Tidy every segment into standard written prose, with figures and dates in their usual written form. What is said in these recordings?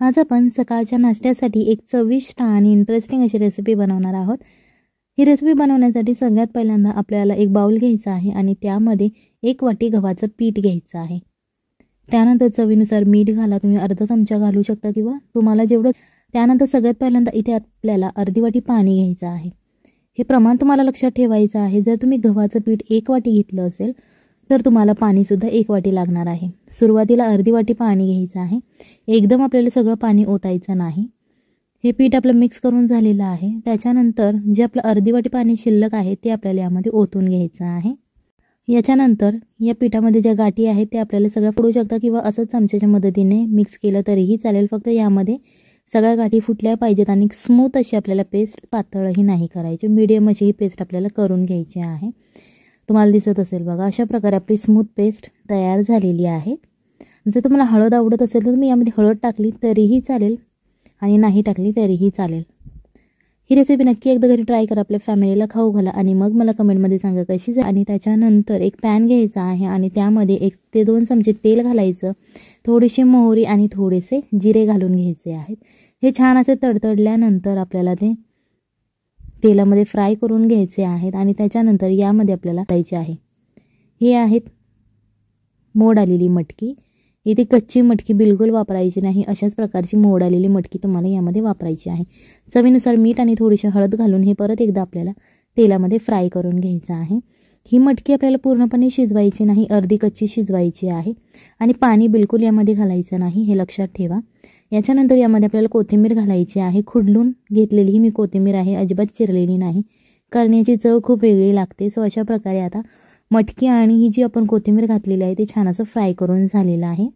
आज आपण सकाळच्या नाश्त्यासाठी एक चविष्ट आणि इंटरेस्टिंग अशी रेसिपी बनवणार आहोत। ही रेसिपी बनवण्यासाठी सगळ्यात पहिल्यांदा आपल्याला एक बाउल घ्यायचा आहे आणि त्यामध्ये 1 वाटी गव्हाचं पीठ घ्यायचं आहे। त्यानंतर चवीनुसार मीठ घाला, तुम्ही अर्धा चमचा घालू शकता किंवा तुम्हाला जेवढं। त्यानंतर सगळ्यात पहिल्यांदा इथे आपल्याला अर्धी वाटी पाणी घ्यायचं आहे। हे प्रमाण तुम्हाला लक्षात ठेवायचं आहे। जर तुम्ही गव्हाचं पीठ 1 वाटी घेतलं असेल तर तुम्हाला पाणी सुद्धा 1 वाटी लागणार आहे। सुरुवातीला अर्धी वाटी पाणी घ्यायचं आहे, एकदम आपल्याला सगळं पाणी ओतायचं नाही। हे पीठ आपलं मिक्स करून झालेलं आहे। त्याच्यानंतर जे आपलं अर्धी वाटी पाणी शिल्लक आहे ते आपल्याला यामध्ये ओतून घ्यायचं आहे। याच्यानंतर या पिठामध्ये ज्या गाठी आहेत ते आपल्याला सगळं फोडू शकता किंवा असं चमच्याच्या मदतीने मिक्स केलं तरीही चालेल। फक्त यामध्ये सगळ्या गाठी फुटल्या पाहिजेत आणि स्मूथ अशी आपल्याला पेस्ट, पातळही नाही करायची, मीडियम अशी ही पेस्ट आपल्याला करून घ्यायची आहे। तुम्हाला दिसत असेल बघा, अशा प्रकारे आपली स्मूथ पेस्ट तयार झालेली आहे। जर तुम्हाला हळद आवडत असेल तर तुम्ही यामध्ये हळद टाकली तरीही चालेल आणि नाही टाकली तरीही चालेल। ही रेसिपी नक्की एकदा घरी ट्राय करा, आपल्या फॅमिलीला खाऊ घाला आणि मग मला कमेंटमध्ये सांगा कशी झाली। आणि त्याच्यानंतर एक पॅन घ्यायचा आहे आणि त्यामध्ये 1 ते 2 चमचे तेल घालायचं, थोडीशी मोहरी आणि थोडेसे जिरे घालून घ्यायचे आहेत। हे छान असे तडतडल्यानंतर आपल्याला ते तेलामध्ये फ्राय करून घ्यायचे आहेत आणि त्याच्यानंतर यामध्ये आपल्याला घालायचे आहे, हे आहेत मोड आलेली मटकी। इथे कच्ची मटकी बिलकुल वापरायची नाही, अशाच प्रकारची मोड आलेली मटकी तुम्हाला यामध्ये वापरायची आहे। चवीनुसार मीठ आणि थोडीशी हळद घालून हे परत एकदा आपल्याला तेलामध्ये फ्राय करून घ्यायचं आहे। ही मटकी आपल्याला पूर्णपणे शिजवायची नाही, अर्धी कच्ची शिजवायची आहे आणि पाणी बिलकुल यामध्ये घालायचं नाही, हे लक्षात ठेवा। याच्यानंतर यामध्ये आपल्याला कोथिंबीर घालायची आहे। खुडलून घेतलेली ही मी कोथिंबीर आहे, अजिबात चिरलेली नाही, कारण याची चव खूप वेगळी लागते। सो अशा प्रकारे आता मटकी आणि ही जी आपण कोथिंबीर घातलेली आहे ते छान असं फ्राय करून झालेलं आहे।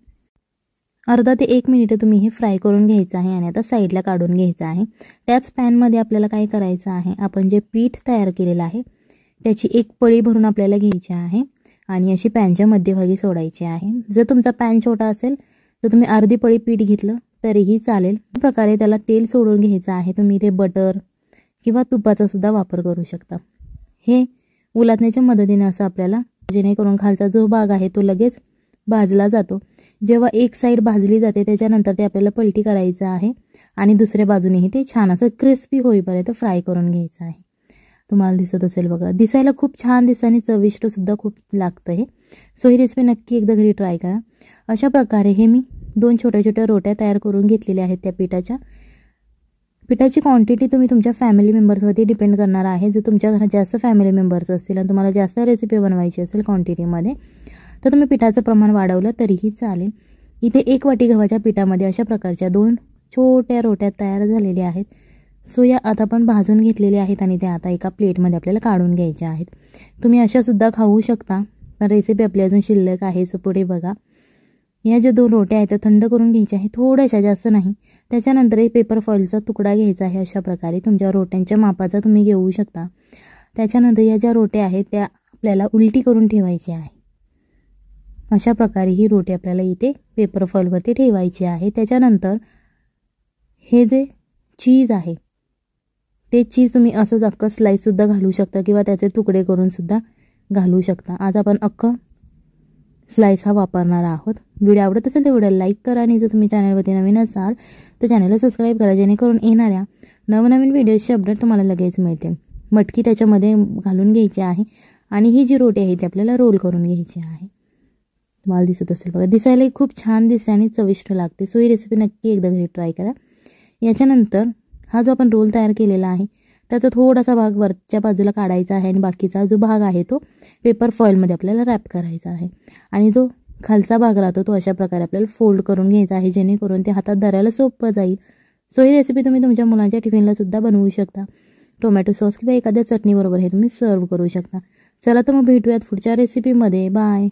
अर्धा ते 1 मिनिट तुम्ही हे फ्राय करून घ्यायचं आहे आणि आता साईडला काढून घ्यायचं आहे। त्याच पॅनमध्ये आपल्याला काय करायचं आहे, आपण जे पीठ तयार केलेलं आहे त्याची एक पळी भरून आपल्याला घ्यायची आहे आणि अशी पॅनच्या मध्यभागी सोडायची आहे। जर तुमचा पॅन छोटा असेल तर तुम्ही अर्धी पळी पीठ घेतलं तरीही चालेल। अशा प्रकारे त्याला तेल सोडून घ्यायचं आहे। तुम्ही इथे बटर किंवा तुपाचा सुद्धा वापर करू शकता। हे उलटण्याच्या मदतीने असं आपल्याला, जेणेकरून खालचा जो भाग आहे तो लगेच भाजला जातो। जेव्हा एक साइड भाजली जाते त्याच्यानंतर ते आपल्याला पलटी करायचं आहे आणि दुसऱ्या बाजूनेही ते छान असं क्रिस्पी होईपर्यंत फ्राय करून घ्यायचं आहे। तुम्हाला दिसत असेल बघा, दिसायला खूप छान दिसतं आणि चविष्ट सुद्धा खूप लागतं हे। सो ही रेसिपी नक्की एकदा घरी ट्राय करा। अशा प्रकारे हे मी 2 छोट्या छोट्या रोट्या तयार करून घेतलेल्या आहेत। त्या पिठाची क्वांटिटी तुम्ही तुमच्या फॅमिली मेंबर्सवरती डिपेंड करणार आहे। जर तुमच्या घरात जास्त फॅमिली मेंबर्स असतील आणि तुम्हाला जास्त रेसिपी बनवायची असेल क्वांटिटीमध्ये तर तुम्ही पिठाचं प्रमाण वाढवलं तरीही चालेल। इथे 1 वाटी गव्हाच्या पिठामध्ये अशा प्रकारच्या 2 छोट्या रोट्या तयार झालेल्या आहेत। सो या आता आपण भाजून घेतलेल्या आहेत आणि त्या आता एका प्लेटमध्ये आपल्याला काढून घ्यायच्या आहेत। तुम्ही अशा सुद्धा खाऊ शकता, पण रेसिपी आपली अजून शिल्लक आहे। सो पुढे बघा, या ज्या 2 रोट्या आहेत त्या थंड करून घ्यायच्या आहेत, थोड्याशा, जास्त नाही। त्याच्यानंतर एक पेपर फॉइलचा तुकडा घ्यायचा आहे। अशा प्रकारे तुमच्या रोट्यांच्या मापाचा तुम्ही घेऊ शकता। त्याच्यानंतर या ज्या रोट्या आहेत त्या आपल्याला उलटी करून ठेवायची आहे। अशा प्रकारे ही रोटी आपल्याला इथे पेपर फॉइलवरती ठेवायची आहे। त्याच्यानंतर हे जे चीज आहे ते चीज तुम्ही असंच अख्खं स्लाइस सुद्धा घालू शकता किंवा त्याचे तुकडे करून सुद्धा घालू शकता। आज आपण अख्खं स्लाइस हा वापरणार आहोत। व्हिडिओ आवडत असेल तर व्हिडिओला लाईक करा आणि जर तुम्ही चॅनलवरती नवीन असाल तर चॅनलला सबस्क्राईब करा, जेणेकरून येणाऱ्या नवनवीन व्हिडिओचे अपडेट तुम्हाला लगेच मिळतील। मटकी त्याच्यामध्ये घालून घ्यायची आहे आणि ही जी रोटी आहे ती आपल्याला रोल करून घ्यायची आहे। तुम्हाला दिसत असेल बघा, दिसायलाही खूप छान दिसते आणि चविष्ट लागते। सो ही रेसिपी नक्की एकदा घरी ट्राय करा। याच्यानंतर हा जो आपण रोल तयार केलेला आहे त्याचा थोडासा भाग वरच्या बाजूला काढायचा आहे आणि बाकीचा जो भाग आहे तो पेपर फॉइलमध्ये आपल्याला रॅप करायचा आहे आणि जो खालचा भाग राहतो तो अशा प्रकारे आपल्याला फोल्ड करून घ्यायचा आहे, जेणेकरून ते हातात धरायला सोपं जाईल। सो ही रेसिपी तुम्ही तुमच्या मुलांच्या टिफिनला सुद्धा बनवू शकता। टोमॅटो सॉस किंवा एखाद्या चटणीबरोबर हे तुम्ही सर्व करू शकता। चला तर मग भेटूयात पुढच्या रेसिपीमध्ये। बाय।